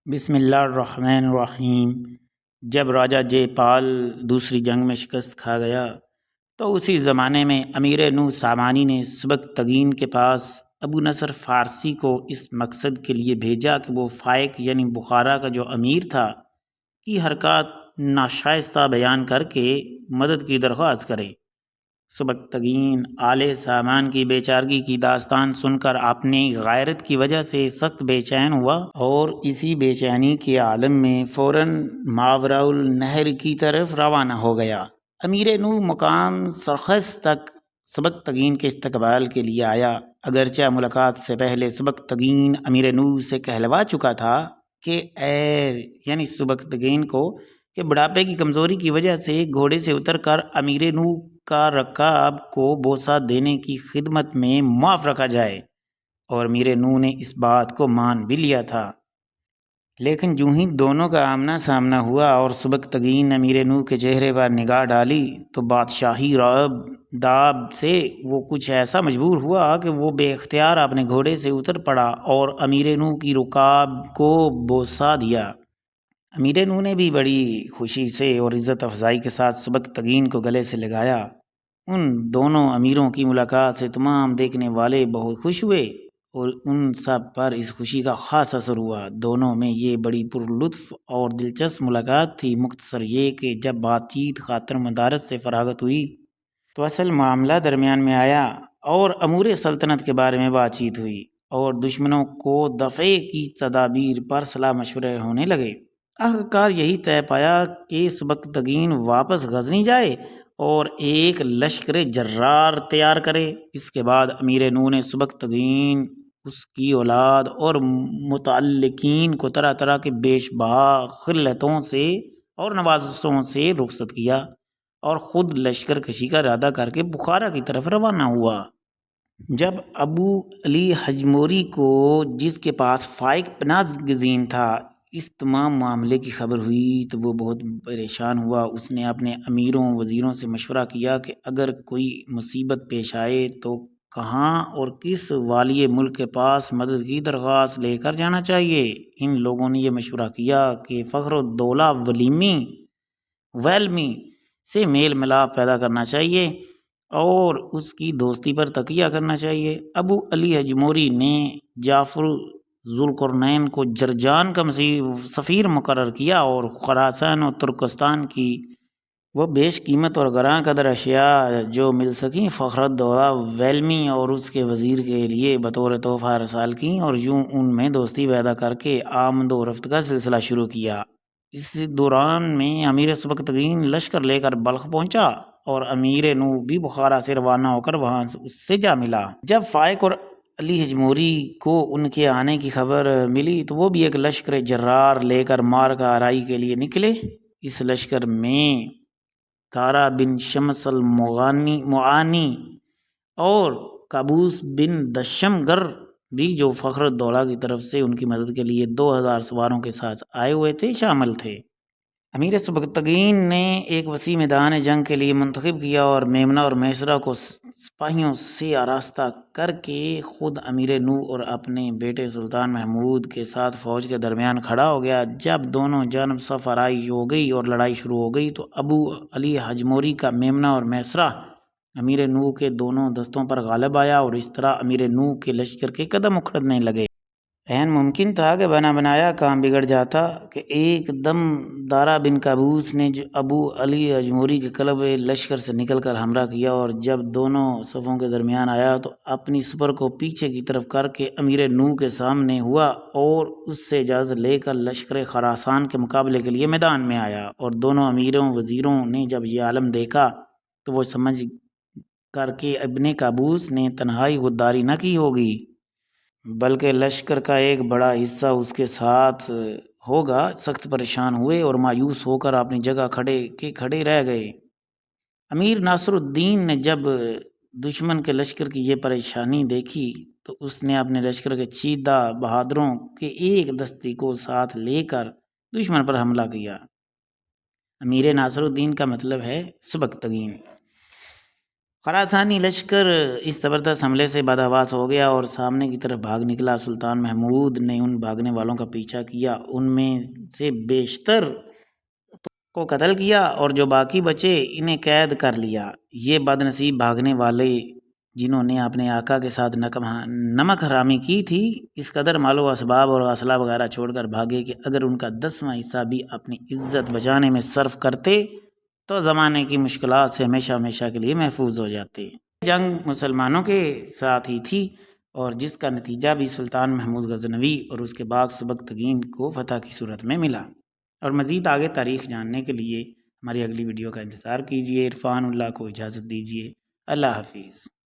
بسم اللہ الرحمن الرحیم۔ جب راجہ جے پال دوسری جنگ میں شکست کھا گیا تو اسی زمانے میں امیر نو سامانی نے سبکتگین کے پاس ابو نصر فارسی کو اس مقصد کے لیے بھیجا کہ وہ فائق یعنی بخارا کا جو امیر تھا کی حرکات ناشائستہ بیان کر کے مدد کی درخواست کرے۔ سبکتگین آل سامان کی بے چارگی کی داستان سن کر اپنی غیرت کی وجہ سے سخت بے چین ہوا اور اسی بے چینی کے عالم میں فوراً ماوراء النہر کی طرف روانہ ہو گیا۔ امیر نو مقام سرخس تک سبکتگین کے استقبال کے لیے آیا۔ اگرچہ ملاقات سے پہلے سبکتگین امیر نو سے کہلوا چکا تھا کہ یعنی سبکتگین کو کہ بڑھاپے کی کمزوری کی وجہ سے گھوڑے سے اتر کر امیر نو کا رکاب کو بوسہ دینے کی خدمت میں معاف رکھا جائے، اور امیر نو نے اس بات کو مان بھی لیا تھا۔ لیکن جوں ہی دونوں کا آمنا سامنا ہوا اور سبکتگین امیر نو کے چہرے پر نگاہ ڈالی تو بادشاہی رعب داب سے وہ کچھ ایسا مجبور ہوا کہ وہ بے اختیار اپنے گھوڑے سے اتر پڑا اور امیر نو کی رکاب کو بوسہ دیا۔ امیر نو نے بھی بڑی خوشی سے اور عزت افزائی کے ساتھ سبکتگین کو گلے سے لگایا۔ ان دونوں امیروں کی ملاقات سے تمام دیکھنے والے بہت خوش ہوئے اور ان سب پر اس خوشی کا خاص اثر ہوا۔ دونوں میں یہ بڑی پرلطف اور دلچسپ ملاقات تھی۔ مختصر یہ کہ جب بات چیت خاطر مدارت سے فراغت ہوئی تو اصل معاملہ درمیان میں آیا اور امور سلطنت کے بارے میں بات چیت ہوئی اور دشمنوں کو دفع کی تدابیر پر صلاح مشورے ہونے لگے۔ آخرکار یہی طے پایا کہ سبکتگین واپس غزنی جائے اور ایک لشکر جرار تیار کرے۔ اس کے بعد امیر نو نے سبکتگین، اس کی اولاد اور متعلقین کو طرح طرح کے بیش بہا خلعتوں سے اور نوازشوں سے رخصت کیا اور خود لشکر کشی کا ارادہ کر کے بخارا کی طرف روانہ ہوا۔ جب ابو علی حجموری کو، جس کے پاس فائق پناہ گزین تھا، اس تمام معاملے کی خبر ہوئی تو وہ بہت پریشان ہوا۔ اس نے اپنے امیروں وزیروں سے مشورہ کیا کہ اگر کوئی مصیبت پیش آئے تو کہاں اور کس والی ملک کے پاس مدد کی درخواست لے کر جانا چاہیے۔ ان لوگوں نے یہ مشورہ کیا کہ فخر الدولہ ویلمی سے میل ملاپ پیدا کرنا چاہیے اور اس کی دوستی پر تکیہ کرنا چاہیے۔ ابو علی حجموری نے جعفر ذوالقرنین کو جرجان کا سفیر مقرر کیا اور خراسان اور ترکستان کی وہ بیش قیمت اور گراں قدر اشیاء جو مل سکیں فخر الدولہ ویلمی اور اس کے وزیر کے لیے بطور تحفہ ارسال کیں اور یوں ان میں دوستی پیدا کر کے آمد و رفت کا سلسلہ شروع کیا۔ اس دوران میں امیر سبکتگین لشکر لے کر بلخ پہنچا اور امیر نو بھی بخارا سے روانہ ہو کر وہاں اس سے جا ملا۔ جب فائق اور علی حجموری کو ان کے آنے کی خبر ملی تو وہ بھی ایک لشکر جرار لے کر مارکہ آرائی کے لیے نکلے۔ اس لشکر میں تارا بن شمس المعانی اور قابوس بن دشمگر بھی، جو فخر الدولہ کی طرف سے ان کی مدد کے لیے 2000 سواروں کے ساتھ آئے ہوئے تھے، شامل تھے۔ امیر سبکتگین نے ایک وسیع میدان جنگ کے لیے منتخب کیا اور میمنہ اور میسرہ کو سپاہیوں سے آراستہ کر کے خود امیر نو اور اپنے بیٹے سلطان محمود کے ساتھ فوج کے درمیان کھڑا ہو گیا۔ جب دونوں جانب صف آرائی ہو گئی اور لڑائی شروع ہو گئی تو ابو علی حجموری کا میمنہ اور میسرہ امیر نو کے دونوں دستوں پر غالب آیا اور اس طرح امیر نو کے لشکر کے قدم اکھڑنے لگے۔ عین ممکن تھا کہ بنا بنایا کام بگڑ جاتا کہ ایک دم دارا بن قابوس نے ابو علی حجموری کے قلب لشکر سے نکل کر حملہ کیا اور جب دونوں صفوں کے درمیان آیا تو اپنی سپر کو پیچھے کی طرف کر کے امیر نو کے سامنے ہوا اور اس سے اجازت لے کر لشکر خراسان کے مقابلے کے لیے میدان میں آیا۔ اور دونوں امیروں وزیروں نے جب یہ عالم دیکھا تو وہ سمجھ کر کے ابن قابوس نے تنہائی غداری نہ کی ہوگی بلکہ لشکر کا ایک بڑا حصہ اس کے ساتھ ہوگا، سخت پریشان ہوئے اور مایوس ہو کر اپنی جگہ کھڑے رہ گئے۔ امیر ناصر الدین نے جب دشمن کے لشکر کی یہ پریشانی دیکھی تو اس نے اپنے لشکر کے چیدہ بہادروں کے ایک دستے کو ساتھ لے کر دشمن پر حملہ کیا۔ امیر ناصر الدین کا مطلب ہے سبکتگین۔ خراسانی لشکر اس زبردست حملے سے بدحواس ہو گیا اور سامنے کی طرف بھاگ نکلا۔ سلطان محمود نے ان بھاگنے والوں کا پیچھا کیا، ان میں سے بیشتر کو قتل کیا اور جو باقی بچے انہیں قید کر لیا۔ یہ بد نصیب بھاگنے والے جنہوں نے اپنے آقا کے ساتھ نمک حرامی کی تھی اس قدر مال و اسباب اور اسلحہ وغیرہ چھوڑ کر بھاگے کہ اگر ان کا 10واں حصہ بھی اپنی عزت بچانے میں صرف کرتے تو زمانے کی مشکلات سے ہمیشہ ہمیشہ کے لیے محفوظ ہو جاتے۔ جنگ مسلمانوں کے ساتھ ہی تھی اور جس کا نتیجہ بھی سلطان محمود غزنوی اور اس کے بعد سبکتگین کو فتح کی صورت میں ملا۔ اور مزید آگے تاریخ جاننے کے لیے ہماری اگلی ویڈیو کا انتظار کیجیے۔ عرفان اللہ کو اجازت دیجیے۔ اللہ حافظ۔